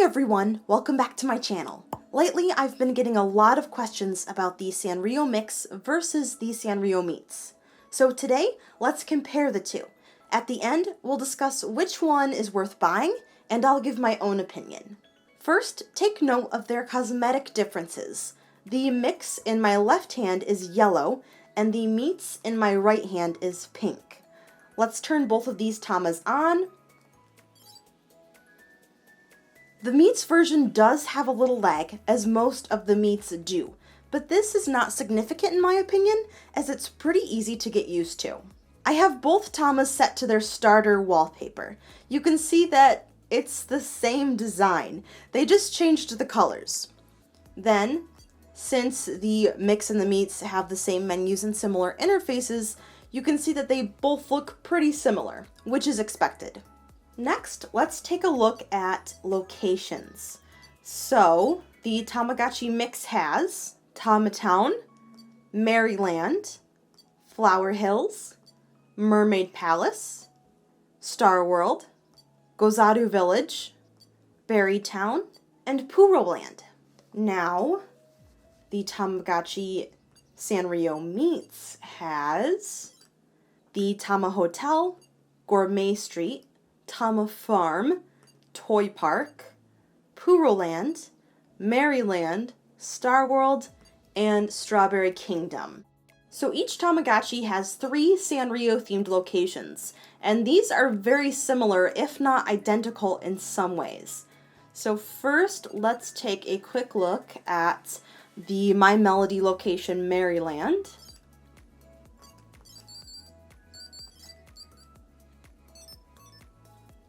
everyone, welcome back to my channel. Lately, I've been getting a lot of questions about the Sanrio Mix versus the Sanrio Meets. So today, let's compare the two. At the end, we'll discuss which one is worth buying, and I'll give my own opinion. First, take note of their cosmetic differences. The Mix in my left hand is yellow, and the Meets in my right hand is pink. Let's turn both of these Tamas on. The Meets version does have a little lag, as most of the Meets do, but this is not significant in my opinion, as it's pretty easy to get used to. I have both Tamas set to their starter wallpaper. You can see that it's the same design, they just changed the colors. Then, since the Mix and the Meets have the same menus and similar interfaces, you can see that they both look pretty similar, which is expected. Next, let's take a look at locations. So, the Tamagotchi Mix has Tamatown, Maryland, Flower Hills, Mermaid Palace, Star World, Gozadu Village, Berry Town, and Puroland. Now, the Tamagotchi Sanrio Meets has the Tama Hotel, Gourmet Street, Tama Farm, Toy Park, Puroland, Maryland, Star World, and Strawberry Kingdom. So each Tamagotchi has 3 Sanrio-themed locations, and these are very similar, if not identical in some ways. So first, let's take a quick look at the My Melody location, Maryland.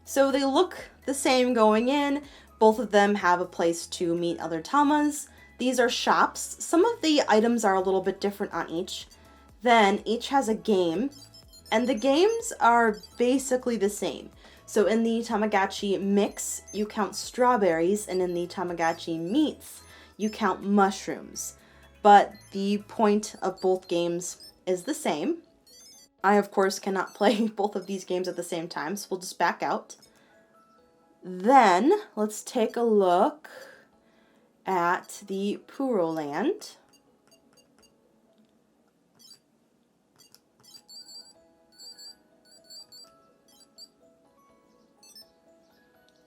So they look the same going in. Both of them have a place to meet other Tamas. These are shops. Some of the items are a little bit different on each. Then each has a game, and the games are basically the same. So in the Tamagotchi Mix, you count strawberries, and in the Tamagotchi Meets, you count mushrooms. But the point of both games is the same. I, of course, cannot play both of these games at the same time, so we'll just back out. Then, let's take a look at the Puroland.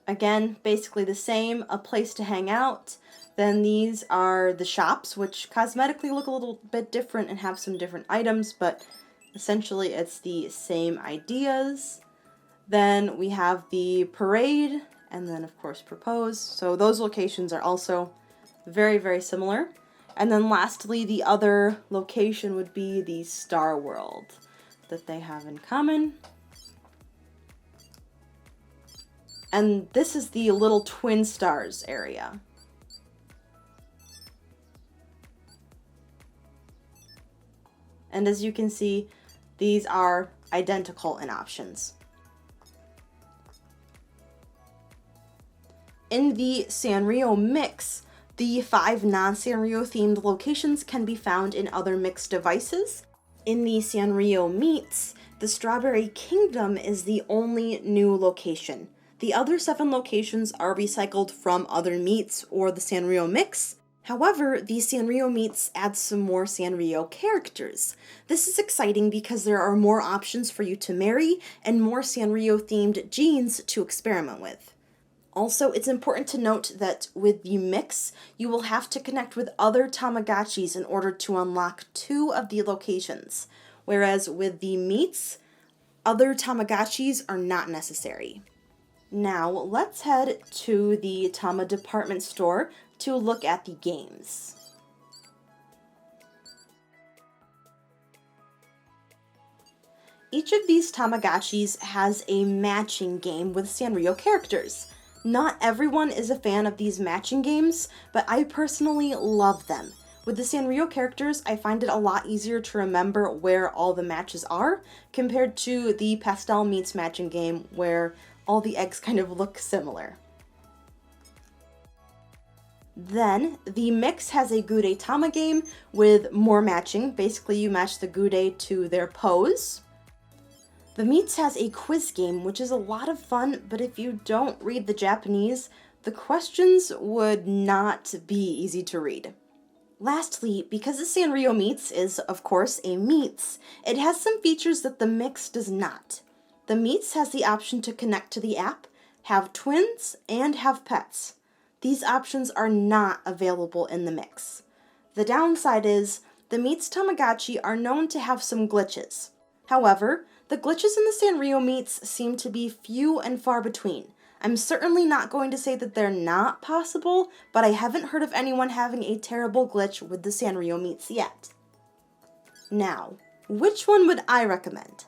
Again, basically the same, a place to hang out. Then these are the shops, which cosmetically look a little bit different and have some different items, but essentially it's the same ideas. Then we have the parade, and then of course Propose. So those locations are also very, very similar. And then lastly, the other location would be the Star World that they have in common. And this is the little twin stars area. And as you can see, these are identical in options. In the Sanrio Mix, the 5 non-Sanrio themed locations can be found in other Mix devices. In the Sanrio Meets, the Strawberry Kingdom is the only new location. The other 7 locations are recycled from other Meets or the Sanrio Mix. However, the Sanrio Meets adds some more Sanrio characters. This is exciting because there are more options for you to marry and more Sanrio-themed genes to experiment with. Also, it's important to note that with the Mix, you will have to connect with other Tamagotchis in order to unlock 2 of the locations, whereas with the Meets, other Tamagotchis are not necessary. Now, let's head to the Tama department store to look at the games. Each of these Tamagotchis has a matching game with Sanrio characters. Not everyone is a fan of these matching games, but I personally love them. With the Sanrio characters, I find it a lot easier to remember where all the matches are, compared to the Pastel Meets matching game, where all the eggs kind of look similar. Then, the Mix has a Gude Tama game with more matching. Basically, you match the Gude to their pose. The Meets has a quiz game, which is a lot of fun, but if you don't read the Japanese, the questions would not be easy to read. Lastly, because the Sanrio Meets is, of course, a Meets, it has some features that the Mix does not. The Meets has the option to connect to the app, have twins, and have pets. These options are not available in the Mix. The downside is, the Meets Tamagotchi are known to have some glitches. However, the glitches in the Sanrio Meets seem to be few and far between. I'm certainly not going to say that they're not possible, but I haven't heard of anyone having a terrible glitch with the Sanrio Meets yet. Now, which one would I recommend?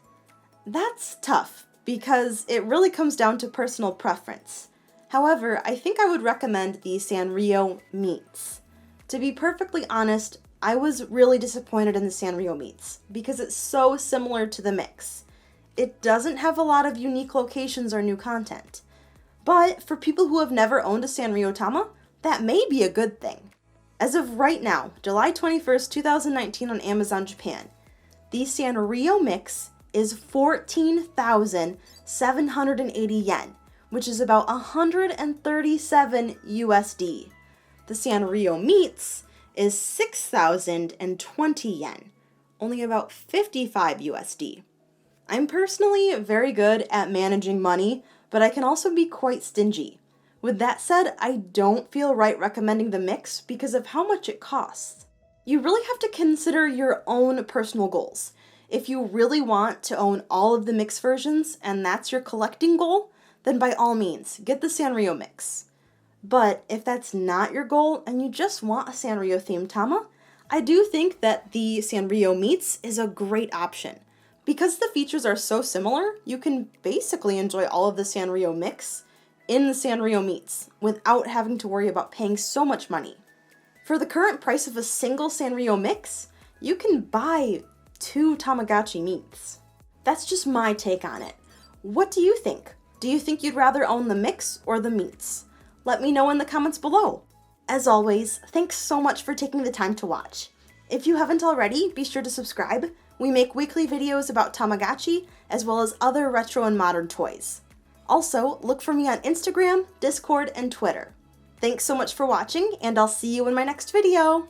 That's tough, because it really comes down to personal preference. However, I think I would recommend the Sanrio Meets. To be perfectly honest, I was really disappointed in the Sanrio Meets, because it's so similar to the Mix. It doesn't have a lot of unique locations or new content. But for people who have never owned a Sanrio Tama, that may be a good thing. As of right now, July 21st, 2019 on Amazon Japan, the Sanrio Mix is 14,780 yen, which is about 137 USD. The Sanrio Meets is 6,020 yen, only about 55 USD. I'm personally very good at managing money, but I can also be quite stingy. With that said, I don't feel right recommending the Mix because of how much it costs. You really have to consider your own personal goals. If you really want to own all of the Mix versions and that's your collecting goal, then by all means, get the Sanrio Mix. But if that's not your goal and you just want a Sanrio themed Tama, I do think that the Sanrio Meets is a great option. Because the features are so similar, you can basically enjoy all of the Sanrio Mix in the Sanrio Meets without having to worry about paying so much money. For the current price of a single Sanrio Mix, you can buy 2 Tamagotchi Meets. That's just my take on it. What do you think? Do you think you'd rather own the Mix or the Meets? Let me know in the comments below. As always, thanks so much for taking the time to watch. If you haven't already, be sure to subscribe. We make weekly videos about Tamagotchi, as well as other retro and modern toys. Also, look for me on Instagram, Discord, and Twitter. Thanks so much for watching, and I'll see you in my next video!